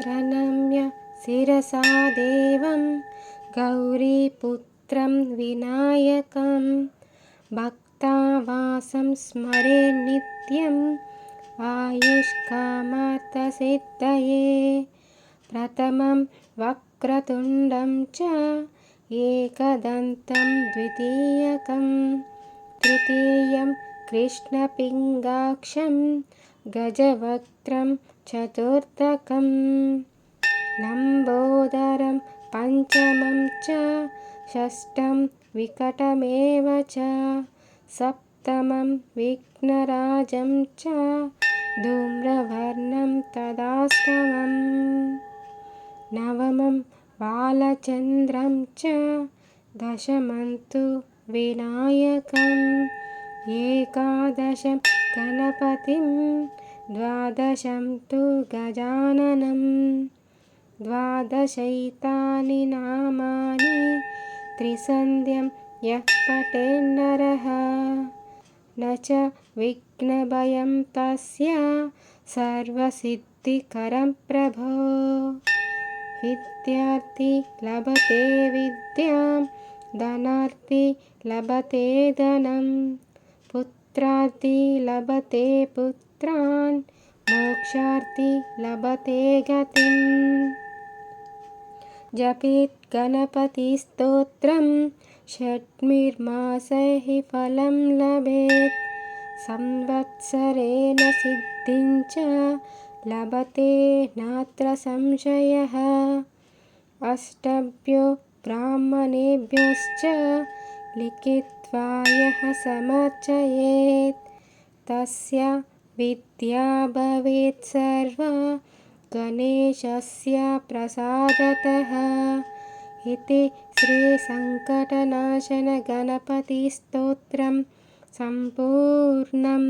प्रणम्य शिरसा देवं गौरीपुत्रं विनायकं भक्तावासं स्मरे नित्यं आयुष्कामार्थसिद्धये प्रथमं वक्रतुण्डं च एकदन्तं द्वितीयकं तृतीयं कृष्णपिङ्गाक्षं गजवक्त्रं चतुर्थकं लम्बोदरं पञ्चमं च षष्ठं विकटमेव च सप्तमं विघ्नराजं च धूम्रवर्णं तदाष्टमं नवमं बालचन्द्रं च दशमं तु विनायकम् एकादशं गणपतिं द्वादशं तु गजाननं द्वादशैतानि नामानि त्रिसन्ध्यं यः पठेन्नरः न च विघ्नभयं तस्य सर्वसिद्धिकरं प्रभो विद्यार्थी लभते विद्यां धनार्थी लभते धनं पुत्रार्थी लभते पुत्रान् मोक्षार्थी लभते गतिम् जपेत् गणपतिस्तोत्रं षट्मिर्मासैः फलं लभेत् संवत्सरेण सिद्धिं च लभते नात्र संशयः अष्टभ्यो ब्राह्मणेभ्यश्च लिखित्वा यः समर्चयेत् तस्य विद्या भवेत् सर्वा गणेशस्य प्रसादतः इति श्रीसङ्कटनाशन गणपतिस्तोत्रं सम्पूर्णम्।